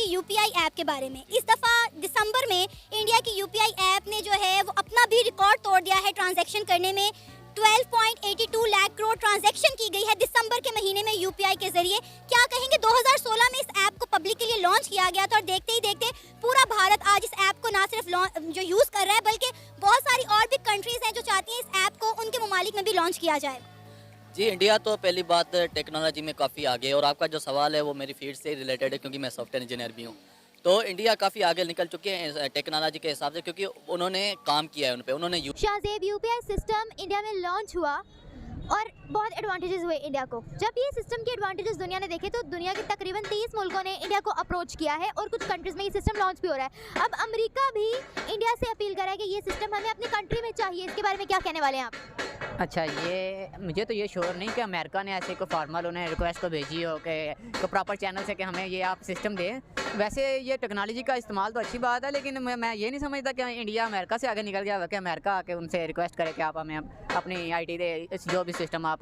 की UPI app के बारे में। इस दफ़ा दिसंबर में इंडिया की यूपीआई ऐप ने जो है वो अपना भी रिकॉर्ड तोड़ दिया है ट्रांजैक्शन करने में। 12.82 लाख करोड़ ट्रांजैक्शन की गई है दिसंबर के महीने में यूपीआई के जरिए। क्या कहेंगे, 2016 में इस ऐप को पब्लिक के लिए लॉन्च किया गया था और देखते ही देखते पूरा भारत आज इस ऐप को ना सिर्फ जो यूज़ कर रहा है बल्कि बहुत सारी और भी कंट्रीज़ हैं जो चाहती हैं इस ऐप को उनके ममालिक में भी लॉन्च किया जाए। जी, इंडिया तो पहली बात टेक्नोलॉजी में काफ़ी आगे है और आपका जो सवाल है वो मेरी फील्ड से रिलेटेड है क्योंकि मैं सॉफ्टवेयर इंजीनियर भी हूँ। तो इंडिया काफ़ी आगे निकल चुके हैं टेक्नोलॉजी के हिसाब से क्योंकि उन्होंने काम किया है उन पे, उन्होंने शाहजेब यूपीआई सिस्टम इंडिया में लॉन्च हुआ और बहुत एडवांटेजेस हुए इंडिया को। जब ये सिस्टम के एडवांटेजेस दुनिया ने देखे तो दुनिया के तकरीबन 30 मुल्कों ने इंडिया को अप्रोच किया है और कुछ कंट्रीज़ में ये सिस्टम लॉन्च भी हो रहा है। अब अमेरिका भी इंडिया से अपील कर रहा है कि ये सिस्टम हमें अपनी कंट्री में चाहिए। इसके बारे में क्या कहने वाले हैं आप? अच्छा, ये मुझे तो ये श्योर नहीं कि अमेरिका ने ऐसे कोई फॉर्मल उन्हें रिक्वेस्ट को भेजी हो कि प्रॉपर चैनल से कि हमें ये आप सिस्टम दें। वैसे ये टेक्नोलॉजी का इस्तेमाल तो अच्छी बात है, लेकिन मैं ये नहीं समझता कि इंडिया अमेरिका से आगे निकल गया कि अमेरिका आके उनसे रिक्वेस्ट करे कि आप हमें अपनी आईटी दे, जो भी सिस्टम आप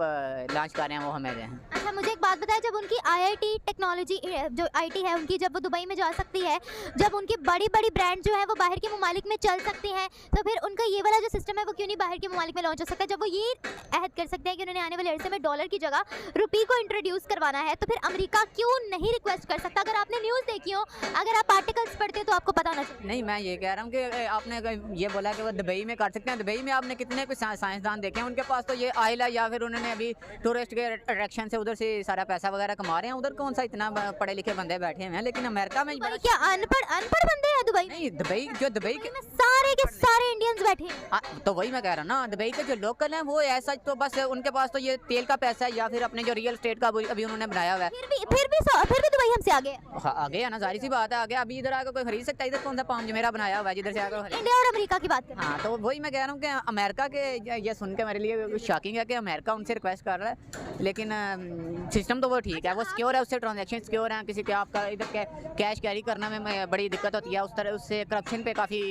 लॉन्च कर रहे हैं वो हमें दें। अच्छा, मुझे एक बात बताएं, जब उनकी आईआईटी टेक्नोलॉजी जो आईटी है उनकी, जब वो दुबई में जा सकती है, जब उनकी बड़ी बड़ी ब्रांड जो है वो बाहर के ममालिक में चल सकती हैं, तो फिर उनका ये वाला जो सिस्टम है वो क्यों नहीं बाहर के ममालिक में लॉन्च हो सकता है? जब वो ये अहद कर सकते हैं कि उन्होंने आने वाले अरसे में डॉलर की जगह रुपी को इंट्रोड्यूस करवाना है, तो फिर अमेरिका क्यों नहीं रिक्वेस्ट कर सकता? अगर आपने न्यूज़ देखी हो, अगर आप आर्टिकल्स पढ़ते हो तो आपको पता होना चाहिए। नहीं, मैं ये कह रहा हूँ कि आपने ये बोला कि वो दुबई में कर सकते हैं। दुबई में आपने कितने कुछ साइंसदान देखे हैं, उनके पास तो ये आयल है या फिर उन्होंने अभी टूरिस्ट के अट्रैक्शन से उधर से सारा पैसा वगैरह कमा रहे हैं। उधर कौन सा इतना पढ़े लिखे बंदे बैठे हुए हैं, लेकिन अमेरिका में क्या अनपढ़ बंदे हैं दुबई? नहीं, दुबई के सारे के सारे इंडियंस बैठे हैं। तो वही मैं कह रहा हूँ ना, दुबई के जो लोकल हैं वो ऐसा तो बस उनके पास तो ये तेल का पैसा है या फिर अपने जो रियल एस्टेट का अभी उन्होंने बनाया हुआ है। फिर भी दुबई हमसे आगे है। हाँ, आगे है ना, सारी सी बात है आगे। अभी इधर आकर कोई खरीद सकता है? इधर कौन सा पाम मेरा बनाया हुआ है जिधर से आकर इंडिया और अमेरिका की बात करें। हाँ, तो वही मैं कह रहा हूँ कि अमेरिका के ये सुन के मेरे लिए शॉकिंग है कि अमेरिका उनसे रिक्वेस्ट कर रहा है, लेकिन सिस्टम तो वो ठीक है, वो सिक्योर है, उससे ट्रांजैक्शन सिक्योर है। किसी के आपका इधर कैश कैरी करने में बड़ी दिक्कत होती है, उस तरह उससे करप्शन पे काफ़ी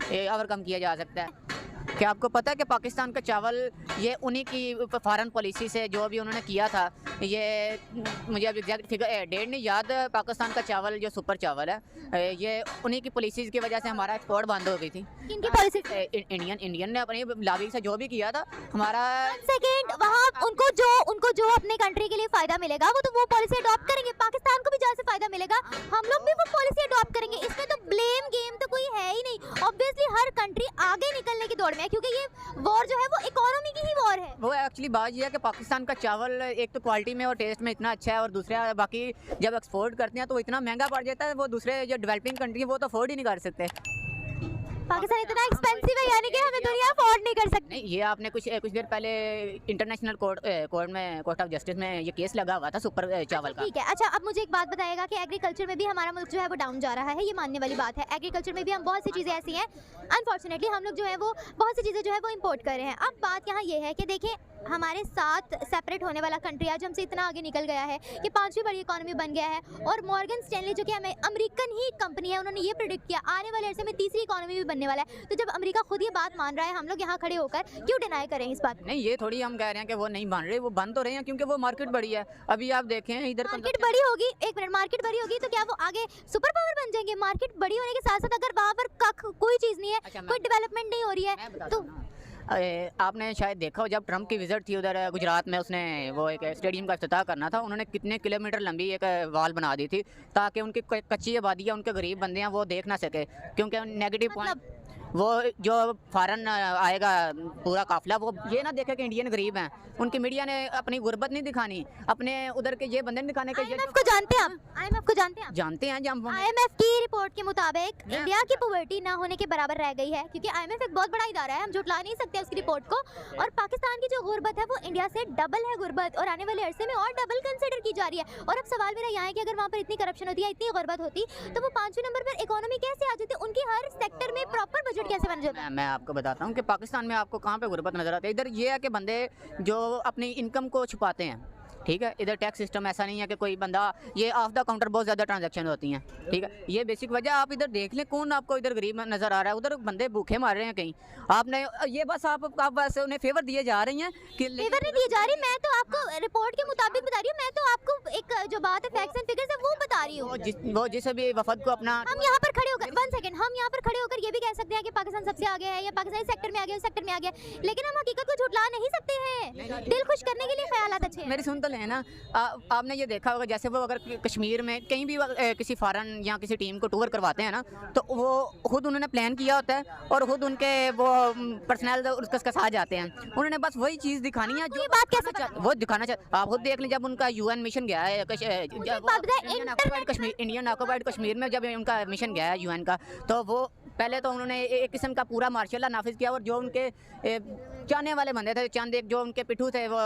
ओवरकम किया जा सकता है। क्या आपको पता है कि पाकिस्तान का चावल ये उन्हीं की फॉरेन पॉलिसी से जो भी उन्होंने किया था, ये मुझे अब एग्जैक्ट फिगर डेट नहीं याद, पाकिस्तान का चावल जो सुपर चावल है ये उन्हीं की पॉलिसीज़ की वजह से हमारा एक्सपोर्ट बंद हो गई थी। इनकी पॉलिसी इंडियन ने अपनी लॉबी से जो भी किया था हमारा। सेकंड, वहाँ उनको जो अपने कंट्री के लिए फायदा मिलेगा वो तो वो पॉलिसी अडॉप्ट करेंगे। पाकिस्तान को भी जहाँ से फायदा मिलेगा हम लोग भी वो पॉलिसी अडॉप्ट करेंगे। इसमें तो ब्लेम गेम तो कोई है ही नहीं। ऑब्वियसली हर कंट्री आगे निकलने की दौड़ में है क्योंकि ये वॉर जो है वो इकोनॉमी की ही वॉर है। वो एक्चुअली बात ये है कि पाकिस्तान का चावल एक तो क्वालिटी में और टेस्ट में इतना अच्छा है और दूसरा बाकी जब एक्सपोर्ट करते हैं तो इतना महंगा पड़ जाता है, वो दूसरे जो डेवलपिंग कंट्री है वो तो अफोर्ड ही नहीं कर सकते। पाकिस्तान इतना एक्सपेंसिव है यानी कि हमें दुनिया अफोर्ड नहीं कर सकती। नहीं, ये आपने कुछ देर पहले इंटरनेशनल कोर्ट ऑफ जस्टिस में ये केस लगा हुआ था सुपर चावल का। ठीक है, अच्छा अब मुझे एक बात बताइएगा कि एग्रीकल्चर में भी हमारा मुल्क जो है वो डाउन जा रहा है, ये मानने वाली बात है। एग्रीकल्चर में भी हम बहुत सी चीज़ें ऐसी हैं अनफॉर्चुनेटली हम लोग जो है वो बहुत सी चीज़ें जो है वो इम्पोर्ट कर रहे हैं। अब बात यहाँ ये है कि देखें हमारे साथ सेपरेट होने वाला कंट्री आज हमसे इतना आगे निकल गया है कि 5वीं बड़ी इकोनॉमी बन गया है और मॉर्गन स्टैनली जो कि हमें अमेरिकन ही कंपनी है उन्होंने ये प्रेडिक्ट किया आने वाले अरसे में तीसरी इकोनॉमी भी बनने वाला है। तो जब अमेरिका खुद ये बात मान रहा है हम लोग यहाँ खड़े होकर क्यों डिनाई करें इस बात? नहीं, ये थोड़ी हम कह रहे हैं कि वो नहीं बन रहे, वो बन तो रहे हैं क्योंकि वो मार्केट बड़ी है। अभी आप देखें इधर मार्केट बड़ी होगी, एक मिनट, मार्केट बड़ी होगी तो क्या वो आगे सुपर पावर बन जाएंगे? मार्केट बड़ी होने के साथ साथ अगर वहाँ पर कोई चीज़ नहीं है, कोई डेवलपमेंट नहीं हो रही है तो आपने शायद देखा हो जब ट्रम्प की विजिट थी उधर गुजरात में, उसने वो एक स्टेडियम का इफ्तिताह करना था, उन्होंने कितने किलोमीटर लंबी एक वॉल बना दी थी ताकि उनकी कच्ची आबादी है, उनके गरीब बंदे हैं वो देख ना सके क्योंकि नेगेटिव पॉइंट वो जो फॉरेन आएगा पूरा काफिला वो ये ना देखे कि इंडियन गरीब हैं। उनकी मीडिया ने अपनी गुर्बत नहीं दिखानी, अपने उधर के ये बंदे नहीं दिखाने के। IMF को जानते हैं आप? IMF को जानते हैं आप? जानते हैं जब IMF की रिपोर्ट के मुताबिक इंडिया की पॉवर्टी ना होने के बराबर रह गई है क्योंकि IMF एक बहुत बड़ा इदारा है, हम झुटला नहीं सकते उसकी रिपोर्ट को। और पाकिस्तान की जो गुर्बत है वो इंडिया से डबल है गुर्बत और आने वाले अरसे में और डबल कंसिडर की जा रही है। और अब सवाल मेरा यहाँ है कि अगर वहाँ पर इतनी करप्शन होती है, इतनी गुर्बत होती तो वो 5वें नंबर पर इकोनॉमी कैसे आ जाती? उनकी हर सेक्टर में प्रॉपर बजट कैसे बन जाता? मैं आपको बताता हूँ कि पाकिस्तान में आपको कहाँ पे गुर्बत नजर आती है। इधर ये है कि बंदे जो अपनी इनकम को छुपाते हैं, ठीक है। इधर टैक्स सिस्टम ऐसा नहीं है कि कोई बंदा ये ऑफ द काउंटर बहुत ज़्यादा ट्रांजैक्शन होती हैं, ठीक है। ये बेसिक वजह आप इधर देख लें कौन आपको इधर गरीब नज़र आ रहा है, उधर बंदे भूखे मार रहे हैं कहीं। आपने ये बस आप बस उन्हें फेवर दिए जा रही हैं कि फेवर नहीं दिए जा रही। मैं तो आपको रिपोर्ट के मुताबिक बता रही हूँ, मैं तो आपको एक जो बात है फैक्ट्स एंड फिगर्स है वो बता रही नहीं हूँ। वो जिस भी वफद को अपना हम यहाँ पर खड़े होकर 1 सेकंड, हम यहाँ पर खड़े होकर ये भी कह सकते हैं कि पाकिस्तान सबसे आगे है या पाकिस्तान इस सेक्टर में आ गया, उस सेक्टर में आ गया, लेकिन हम हकीकत को झुठला नहीं सकते हैं। दिल खुश करने के लिए ख्यालात अच्छे हैं। मेरी सुन तो लेना, आपने ये देखा होगा जैसे वो अगर कश्मीर में कहीं भी किसी फॉरेन या किसी टीम को टूर करवाते हैं ना, तो वो खुद उन्होंने प्लान किया होता है और खुद उनके वो पर्सनल उसके साथ जाते हैं। उन्होंने बस वही चीज़ दिखानी है जो ये बात कैसे पता? वो दिखाना चाहते। आप खुद देख लें, जब उनका यूएन मिशन गया है इंडियन ऑक्युपाइड कश्मीर में, जब उनका मिशन गया है यूएन का, तो वो पहले तो उन्होंने एक किस्म का पूरा मार्शल लॉ नाफिज किया और जो उनके चाहने वाले बंदे थे, चंद एक जो उनके पिट्ठू थे वो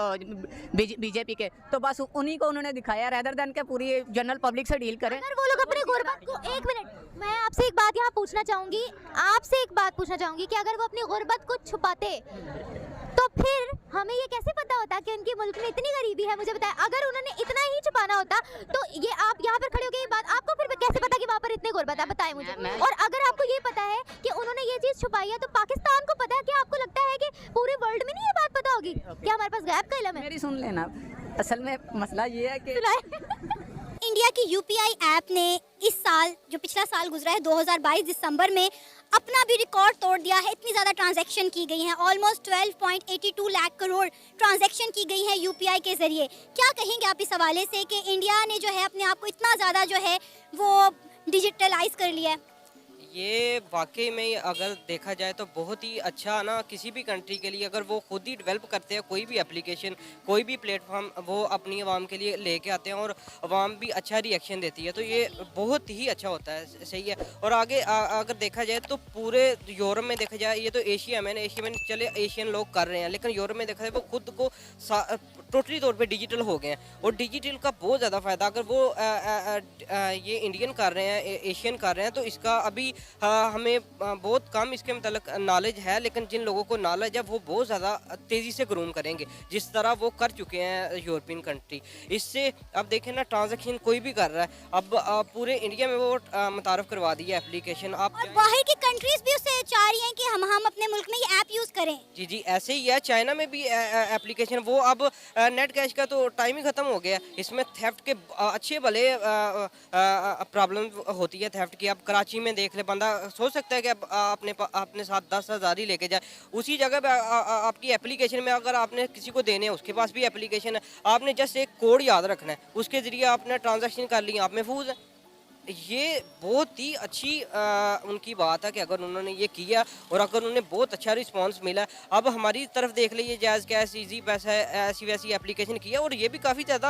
बीजेपी के, तो बस उन्हीं को उन्होंने दिखाया रेदर देन के पूरी जनरल पब्लिक से डील करें। अगर वो लोग अपने गुर्बत को, एक मिनट, मैं आपसे एक बात यहाँ पूछना चाहूँगी, आपसे एक बात पूछना चाहूँगी कि अगर वो अपनी गुर्बत को छुपाते तो फिर हमें ये कैसे पता होता कि उनके मुल्क में इतनी गरीबी है? मुझे बताएं, अगर उन्होंने इतना ही छुपाना होता तो ये आप यहाँ पर खड़े हो गए, ये बात आपको फिर कैसे पता कि वहाँ पर इतनी गुर्बत है? बताएं मुझे। और अगर आपको ये पता है कि उन्होंने ये चीज़ छुपाई है तो पाकिस्तान को पता है, क्या आपको लगता है कि पूरे वर्ल्ड में नहीं ये बात पता होगी? क्या हमारे पास गैप का इल्म है? मेरी सुन लेना, असल में मसला ये है कि इंडिया की यूपीआई ऐप ने इस साल, जो पिछला साल गुजरा है 2022 दिसंबर में, अपना भी रिकॉर्ड तोड़ दिया है। इतनी ज़्यादा ट्रांजैक्शन की गई हैं, ऑलमोस्ट 12.82 लाख करोड़ ट्रांजैक्शन की गई है यूपीआई के ज़रिए। क्या कहेंगे आप इस हवाले से कि इंडिया ने जो है अपने आप को इतना ज़्यादा जो है वो डिजिटलाइज कर लिया है? ये वाकई में अगर देखा जाए तो बहुत ही अच्छा ना, किसी भी कंट्री के लिए अगर वो खुद ही डेवलप करते हैं कोई भी एप्लीकेशन, कोई भी प्लेटफॉर्म, वो अपनी आवाम के लिए लेके आते हैं और आवाम भी अच्छा रिएक्शन देती है, तो ये बहुत ही अच्छा होता है, सही है। और आगे अगर देखा जाए तो पूरे यूरोप में देखा जाए, ये तो एशिया में चले एशियन लोग कर रहे हैं, लेकिन यूरोप में देखा जाए वो खुद को टोटली तौर पे डिजिटल हो गए हैं और डिजिटल का बहुत ज़्यादा फ़ायदा अगर वो ये इंडियन कर रहे हैं, एशियन कर रहे हैं, तो इसका अभी हमें बहुत कम इसके मतलब नॉलेज है, लेकिन जिन लोगों को नॉलेज है वो बहुत ज़्यादा तेज़ी से ग्रूम करेंगे, जिस तरह वो कर चुके हैं यूरोपियन कंट्री। इससे अब देखें ना, ट्रांजैक्शन कोई भी कर रहा है, अब पूरे इंडिया में वो मुतारफ़ करवा दी है एप्लीकेशन। आप और बाहर की कंट्रीज भी उससे चाह रही हैं कि हम अपने मुल्क में ये ऐप यूज़ करें। जी जी, ऐसे ही है। चाइना में भी एप्लीकेशन, वो अब नेट कैश का तो टाइम ही ख़त्म हो गया, इसमें थेफ्ट के अच्छे भले प्रॉब्लम होती है थेफ्ट की। अब कराची में देख ले, बंदा सोच सकता है कि अब अपने साथ 10,000 ही लेके जाए, उसी जगह पे आपकी एप्लीकेशन में अगर आपने किसी को देने हैं, उसके पास भी एप्लीकेशन है, आपने जस्ट एक कोड याद रखना है, उसके ज़रिए आपने ट्रांजैक्शन कर लिया, आप महफूज है। ये बहुत ही अच्छी उनकी बात है कि अगर उन्होंने ये किया और अगर उन्हें बहुत अच्छा रिस्पांस मिला। अब हमारी तरफ देख लीजिए, जैज़ कैश, इजी पैसा, ऐसी वैसी एप्लीकेशन किया और ये भी काफ़ी ज़्यादा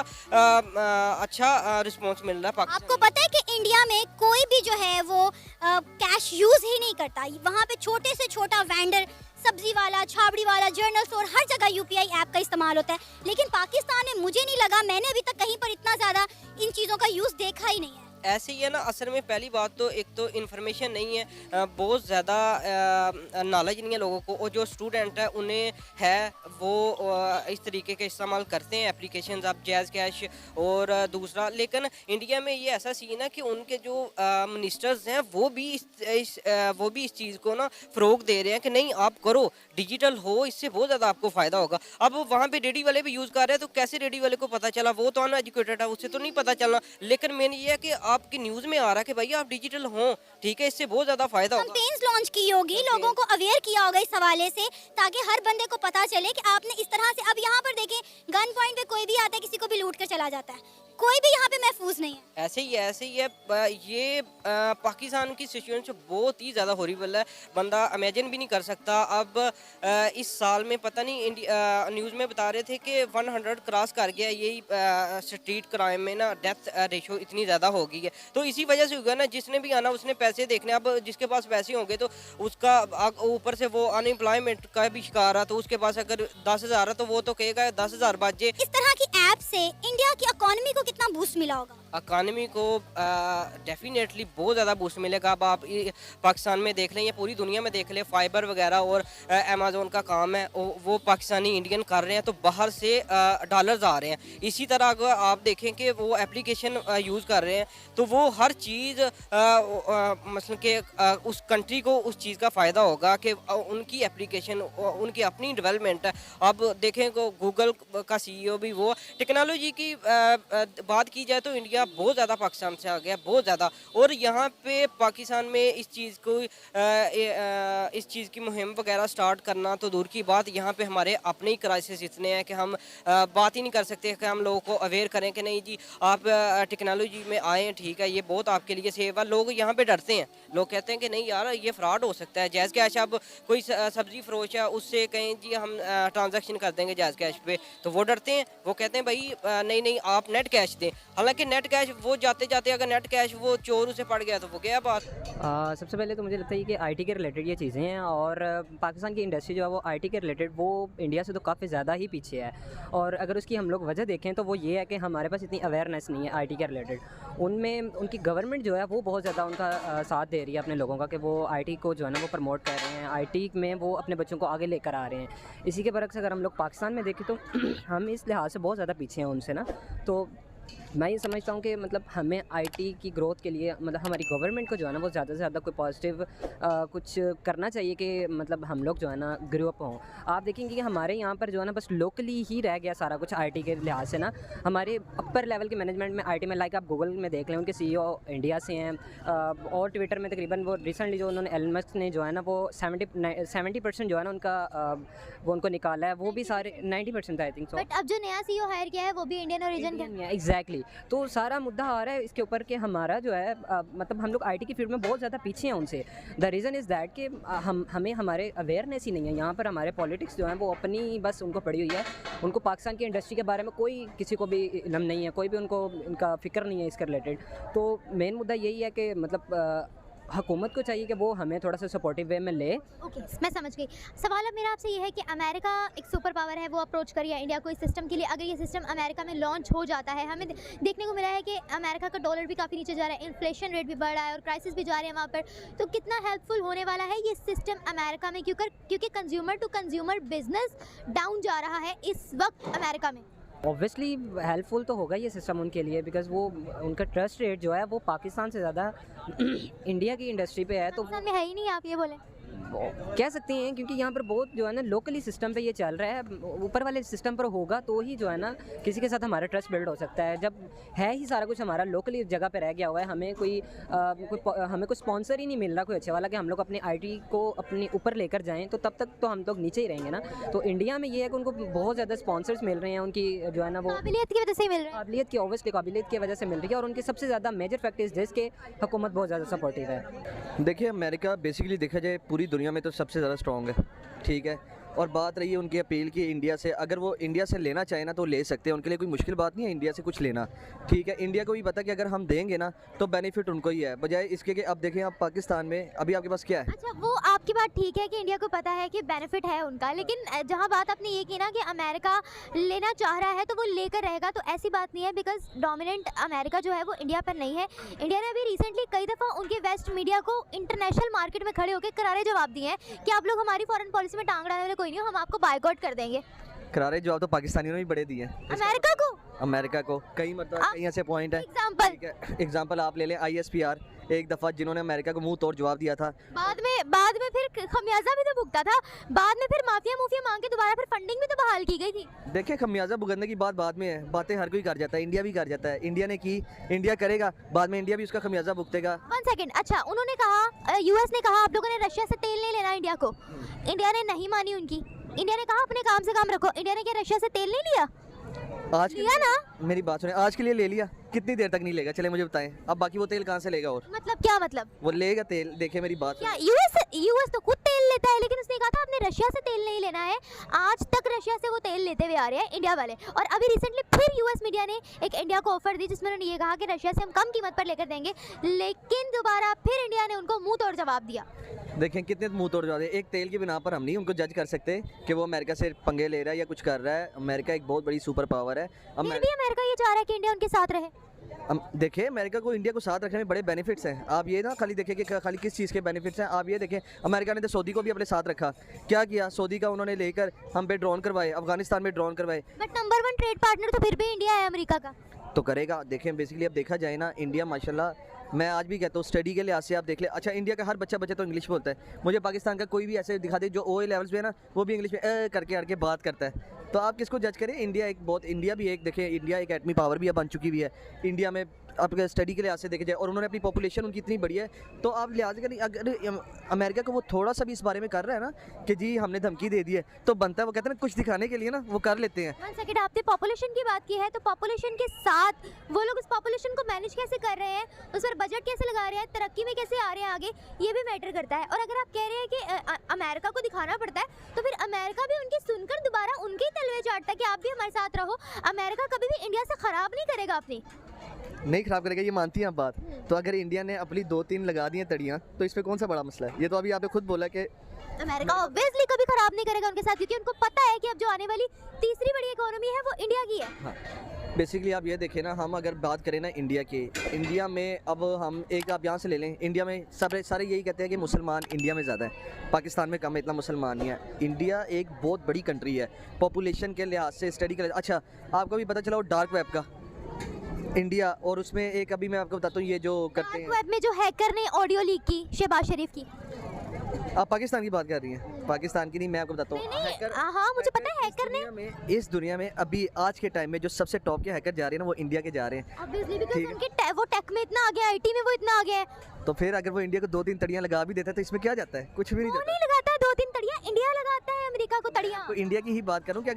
अच्छा रिस्पांस मिल रहा है। आपको पता है कि इंडिया में कोई भी जो है वो कैश यूज़ ही नहीं करता। वहाँ पे छोटे से छोटा वेंडर, सब्जी वाला, छाबड़ी वाला, जनरल स्टोर, हर जगह यूपीआई ऐप का इस्तेमाल होता है। लेकिन पाकिस्तान में मुझे नहीं लगा, मैंने अभी तक कहीं पर इतना ज़्यादा इन चीज़ों का यूज़ देखा ही नहीं है। ऐसे ही है ना, असल में पहली बात तो एक तो इन्फॉर्मेशन नहीं है, बहुत ज़्यादा नॉलेज नहीं है लोगों को, और जो स्टूडेंट है उन्हें है वो इस तरीके के इस्तेमाल करते हैं एप्लीकेशंस, आप जैज़ कैश और दूसरा। लेकिन इंडिया में ये ऐसा सीन है कि उनके जो मिनिस्टर्स हैं वो भी इस चीज़ को ना फ़रोग दे रहे हैं कि नहीं, आप करो, डिजिटल हो, इससे बहुत ज़्यादा आपको फ़ायदा होगा। अब वहाँ पे रेडी वाले भी यूज़ कर रहे हैं, तो कैसे रेडी वाले को पता चला? वो तो अनएजुकेटेड है, उससे तो नहीं पता चलना। लेकिन मेन ये है कि आपकी न्यूज़ में आ रहा है कि भैया आप डिजिटल हो, ठीक है, इससे बहुत ज़्यादा फ़ायदा होगा। कैंपेन्स लॉन्च की होगी, लोगों को अवेयर किया होगा इस हवाले से, ताकि हर बंदे को पता चले कि आपने इस तरह से। अब यहाँ पर देखें, गन पॉइंट पे कोई भी आता है, किसी को भी लूट कर चला जाता है, कोई भी यहाँ पे महफूज नहीं है। ऐसे ही है। ये पाकिस्तान की सिचुएशन बहुत ही ज़्यादा हॉरिबल है, बंदा इमेजिन भी नहीं कर सकता। अब इस साल में पता नहीं, न्यूज़ में बता रहे थे कि 100 क्रॉस कर गया, यही स्ट्रीट क्राइम में ना डेथ रेशो इतनी ज़्यादा हो गई है। तो इसी वजह से होगा ना, जिसने भी आना उसने पैसे देखने। अब जिसके पास पैसे होंगे तो उसका ऊपर से वो अनएम्प्लॉयमेंट का भी शिकार है, तो उसके पास अगर 10,000 है तो वो तो कहेगा 10,000 बाजे। इस तरह की ऐप से इंडिया की इकोनॉमी को कितना बूस्ट मिला होगा? इकानमी को डेफिनेटली बहुत ज़्यादा बूस्ट मिलेगा। अब आप पाकिस्तान में देख लें या पूरी दुनिया में देख लें, फाइबर वगैरह और अमेज़ोन का काम है, वो पाकिस्तानी इंडियन कर रहे हैं, तो बाहर से डॉलर्स आ रहे हैं। इसी तरह अगर आप देखें कि वो एप्लीकेशन यूज़ कर रहे हैं, तो वो हर चीज़ मसलन कि उस कंट्री को उस चीज़ का फ़ायदा होगा कि उनकी एप्लीकेशन, उनकी अपनी डेवलपमेंट है। अब देखें को गूगल का CEO भी वो टेक्नोलॉजी की बात की जाए तो इंडिया इंडिया बहुत ज़्यादा पाकिस्तान से आ गया, बहुत ज़्यादा। और यहाँ पे पाकिस्तान में इस चीज़ की मुहिम वगैरह स्टार्ट करना तो दूर की बात, यहाँ पे हमारे अपने ही क्राइसिस इतने हैं कि हम बात ही नहीं कर सकते कि हम लोगों को अवेयर करें कि नहीं जी आप टेक्नोलॉजी में आएँ, ठीक है, ये बहुत आपके लिए सेफ है। लोग यहाँ पे डरते हैं, लोग कहते हैं कि नहीं यार ये फ्रॉड हो सकता है। जैज़ कैश, अब कोई सब्जी फरोश है उससे कहें जी हम ट्रांजैक्शन कर देंगे जैज़ कैश पे, तो वो डरते हैं, वो कहते हैं भाई नहीं आप नेट कैश दें। हालांकि नेट कैश वो जाते जाते अगर नेट कैश वो चोर उसे पड़ गया तो वो गया बात। सबसे पहले तो मुझे लगता है कि आईटी के रिलेटेड ये चीज़ें हैं, और पाकिस्तान की इंडस्ट्री जो है वो आईटी के रिलेटेड वो इंडिया से तो काफ़ी ज़्यादा ही पीछे है। और अगर उसकी हम लोग वजह देखें तो वो ये है कि हमारे पास इतनी अवेयरनेस नहीं है आईटी के रिलेटेड। उनमें उनकी गवर्नमेंट जो है वो बहुत ज़्यादा उनका साथ दे रही है अपने लोगों का, कि वो आईटी को जो है ना वो प्रमोट कर रहे हैं, आईटी में वो अपने बच्चों को आगे लेकर आ रहे हैं। इसी के बरक्स अगर हम लोग पाकिस्तान में देखें तो हम इस लिहाज से बहुत ज़्यादा पीछे हैं उनसे ना। तो मैं ये समझता हूँ कि मतलब हमें आईटी की ग्रोथ के लिए मतलब हमारी गवर्नमेंट को जो है ना वो ज़्यादा से ज़्यादा कोई पॉजिटिव कुछ करना चाहिए कि मतलब हम लोग जो है ना ग्रो अप हों। आप देखेंगे कि हमारे यहाँ पर जो है ना बस लोकली ही रह गया सारा कुछ आईटी के लिहाज से ना। हमारे अपर लेवल के मैनेजमेंट में आईटी में लाइक आप गूगल में देख लें, उनके CEO इंडिया से हैं, और ट्विटर में तकरीबन वो रिसेंटली जो उन्होंने एलन मस्क ने जो है ना वो 70% जो है ना उनका वो उनको निकाला है, वो भी सारे 90% आई थिंक सो। बट अब जो नया CEO हायर किया है वो भी इंडियन ओरिजिन का है। एग्जैक्टली। तो सारा मुद्दा आ रहा है इसके ऊपर कि हमारा जो है मतलब हम लोग आईटी की फील्ड में बहुत ज़्यादा पीछे हैं उनसे। द रीज़न इज़ दैट कि हमें हमारे अवेयरनेस ही नहीं है यहाँ पर। हमारे पॉलिटिक्स जो है वो अपनी बस उनको पड़ी हुई है, उनको पाकिस्तान की इंडस्ट्री के बारे में कोई किसी को भी इल्म नहीं है, कोई भी उनको इनका फ़िक्र नहीं है इसके रिलेटेड। तो मेन मुद्दा यही है कि मतलब हुकूमत को चाहिए कि वो हमें थोड़ा सा सपोर्टिव वे में ले। ओके मैं समझ गई। सवाल अब मेरा आपसे ये है कि अमेरिका एक सुपर पावर है, वो अप्रोच करिए इंडिया को इस सिस्टम के लिए। अगर ये सिस्टम अमेरिका में लॉन्च हो जाता है, हमें देखने को मिला है कि अमेरिका का डॉलर भी काफ़ी नीचे जा रहा है, इन्फ्लेशन रेट भी बढ़ रहा है और क्राइसिस भी जा रहे हैं वहाँ पर, तो कितना हेल्पफुल होने वाला है ये सिस्टम अमेरिका में, क्योंकि consumer to consumer business down जा रहा है इस वक्त अमेरिका में। ऑब्वियसली हेल्पफुल तो होगा ये सिस्टम उनके लिए, बिकॉज़ वो उनका ट्रस्ट रेट जो है वो पाकिस्तान से ज़्यादा इंडिया की इंडस्ट्री पे है। तो पाकिस्तान में है ही नहीं, आप ये बोले कह सकते हैं, क्योंकि यहाँ पर बहुत जो है ना लोकली सिस्टम पे ये चल रहा है। ऊपर वाले सिस्टम पर होगा तो ही जो है ना किसी के साथ हमारा ट्रस्ट बिल्ड हो सकता है। जब है ही सारा कुछ हमारा लोकली जगह पे रह गया हुआ है, हमें कोई स्पॉन्सर ही नहीं मिल रहा कोई अच्छे वाला कि हम लोग अपने आईटी को अपने ऊपर लेकर जाएं, तो तब तक तो हम लोग नीचे ही रहेंगे ना। तो इंडिया में ये है कि उनको बहुत ज़्यादा स्पॉन्सर्स मिल रहे हैं, उनकी जो है ना वो काबिलियत की वजह से मिल रहा है। काबिलियत की ऑब्वियसली काबिलियत की वजह से मिल रही है, और उनकी सबसे ज़्यादा मेजर फैक्ट इस देश के हुकूमत बहुत ज़्यादा सपोर्टिव है। देखिए अमेरिका बेसिकली देखा जाए पूरी दुनिया में तो सबसे ज़्यादा स्ट्रॉन्ग है, ठीक है। और बात रही है उनकी अपील की इंडिया से, अगर वो इंडिया से लेना चाहे ना तो ले सकते हैं, उनके लिए कोई मुश्किल बात नहीं है इंडिया से कुछ लेना, ठीक है। इंडिया को भी पता कि अगर हम देंगे ना तो बेनिफिट उनको ही है, बजाय इसके कि अब देखें आप पाकिस्तान में अभी आपके पास क्या है। अच्छा वो आपकी बात ठीक है कि इंडिया को पता है कि बेनिफिट है उनका, लेकिन जहां बात आपने ये की ना कि अमेरिका लेना चाह रहा है तो वो लेकर रहेगा, तो ऐसी बात नहीं है, बिकॉज डोमिनेंट अमेरिका जो है वो इंडिया पर नहीं है। इंडिया ने अभी रिसेंटली कई दफ़ा उनके वेस्ट मीडिया को इंटरनेशनल मार्केट में खड़े होकर करारे जवाब दिए हैं कि आप लोग हमारी फॉरेन पॉलिसी में टांग डालने वाले कोई नहीं हो, हम आपको बायकॉट कर देंगे। करारे जवाब तो पाकिस्तानियों ने भी बड़े दिए हैं अमेरिका को कई मतलब कई ऐसे पॉइंट है। एग्जाम्पल आप ले लें ISPR, एक दफ़ा जिन्होंने अमेरिका को मुंह तोड़ जवाब दिया था, बाद में फिर खमियाजा भी तो भुगता था, बाद में फिर माफिया मांग के दोबारा फिर फंडिंग भी तो बहाल की गई थी। देखिए खमियाजा भुगतने की बात बाद में है, बातें हर कोई कर जाता है, इंडिया भी कर जाता है, इंडिया ने की, इंडिया करेगा, बाद में इंडिया भी उसका खमियाजा भुगतेगा। 1 सेकंड, अच्छा उन्होंने कहा, यूएस ने कहा आप लोगों ने रशिया से तेल नहीं लेना इंडिया को, इंडिया ने नहीं मानी उनकी, इंडिया ने कहा अपने काम से काम रखो। इंडिया ने क्या रशिया से तेल नहीं लिया? आज लिया ना। मेरी बात सुने, आज के लिए ले लिया, कितनी देर तक नहीं लेगा, चले मुझे बताएं। अब बाकी वो तेल कहाँ से लेगा, और मतलब क्या मतलब? वो लेगा तेल। देखे मेरी बात क्या यूएस तो खुद तेल लेता है, लेकिन उसने कहा था आपने रशिया से तेल नहीं लेना है। आज तक रशिया से वो तेल लेते हुए आ रहे हैं इंडिया वाले, और अभी रिसेंटली फिर यूएस मीडिया ने एक इंडिया को ऑफर दी जिसमें उन्होंने ये कहा कि रशिया से हम कम कीमत पर लेकर देंगे, लेकिन दोबारा फिर इंडिया ने उनको मुंह तोड़ जवाब दिया। देखें कितने मुंह तोड़ जाते हैं। एक तेल की बिना पर हम नहीं उनको जज कर सकते कि वो अमेरिका से पंगे ले रहा है या कुछ कर रहा है। अमेरिका एक बहुत बड़ी सुपर पावर है। फिर भी अमेरिका ये चाह रहा है कि इंडिया उनके साथ रहे। देखिए अमेरिका को इंडिया को साथ रखने में बड़े बेनिफिट्स हैं। आप ये ना खाली देखें कि खाली किस चीज़ के बेनिफिट्स हैं। आप ये देखें अमेरिका ने तो सऊदी को भी अपने साथ रखा, क्या किया, सऊदी का उन्होंने लेकर हम पे ड्रोन करवाए, अफगानिस्तान में ड्रोन करवाए। बट नंबर 1 ट्रेड पार्टनर तो फिर भी इंडिया है अमेरिका का, तो करेगा। देखें बेसिकली अब देखा जाए ना, इंडिया माशाल्लाह मैं आज भी कहता हूँ स्टडी के लिहाज से आप देख ले, अच्छा इंडिया का हर बच्चा तो इंग्लिश बोलता है, मुझे पाकिस्तान का कोई भी ऐसे दिखा दे जो ओए लेवल्स पे है ना, वो भी इंग्लिश में करके आके बात करता है। तो आप किसको जज करें? इंडिया भी एक देखें, इंडिया एक एटमी पावर भी अब बन चुकी हुई है। इंडिया में आप स्टडी के लिहाज से देखे जाए, और उन्होंने अपनी पॉपुलेशन उनकी इतनी बड़ी है, तो आप लिहाज करें अगर अमेरिका को वो थोड़ा सा भी इस बारे में कर रहा है ना कि जी हमने धमकी दे दी है, तो बनता है, वो कहते हैं ना कुछ दिखाने के लिए ना वो कर लेते हैं। 1 सेकंड, आपने पॉपुलेशन की बात की है, तो पॉपुलेशन के साथ वो लोग उस पॉपुलेशन को मैनेज कैसे कर रहे हैं, उस पर बजट कैसे लगा रहे हैं, तरक्की में कैसे आ रहे हैं आगे, ये भी मैटर करता है। और अगर आप कह रहे हैं कि अमेरिका को दिखाना पड़ता है, तो फिर अमेरिका भी उनकी सुनकर दोबारा उनके ही तलवे चाटता है कि आप भी हमारे साथ रहो। अमेरिका कभी भी इंडिया से ख़राब नहीं करेगा अपनी, नहीं खराब करेगा, ये मानती हैं आप बात। तो अगर इंडिया ने अपनी 2-3 लगा दी हैं तड़ियाँ, तो इसमें कौन सा बड़ा मसला है? ये तो अभी आपने खुद बोला कि अमेरिका ऑब्वियसली कभी ख़राब नहीं करेगा उनके साथ, क्योंकि उनको पता है कि अब जो आने वाली तीसरी बड़ी इकोनॉमी है वो इंडिया की है। हाँ, बेसिकली आप ये देखें ना, हम अगर बात करें ना इंडिया की, इंडिया में अब हम एक आप यहाँ से ले लें, इंडिया में सारे यही कहते हैं कि मुसलमान इंडिया में ज़्यादा है, पाकिस्तान में कम है, इतना मुसलमान नहीं है। इंडिया एक बहुत बड़ी कंट्री है पॉपुलेशन के लिहाज से, स्टडी के लिहाज। अच्छा, आपको भी पता चला वो डार्क वेब का इंडिया, और उसमें एक अभी मैं आपको बताता हूँ ये जो करते डार्क हैं, वेब में जो हैकर ने ऑडियो लीक की शहबाज शरीफ की। आप पाकिस्तान की बात कर रही हैं, पाकिस्तान की नहीं, मैं आपको बताता हूँ। हैकर- हाँ मुझे पता है, हैकर ने इस दुनिया में अभी आज के टाइम में जो सबसे टॉप के हैकर जा रहे हैं ना, वो इंडिया के जा रहे हैं। ऑब्वियसली बिकॉज़ ठीक है। उनके वो टेक में इतना आ गया, आईटी में वो इतना आ गया है। तो फिर अगर वो इंडिया को 2-3 तड़ियाँ लगा भी देता है, तो इसमें क्या जाता है? कुछ भी नहीं वो जाता। नहीं लगाता है 2-3 तड़ियाँ, इंडिया लगाता है अमेरिका को तड़ियाँ। तो इंडिया की ही बात करूँ कि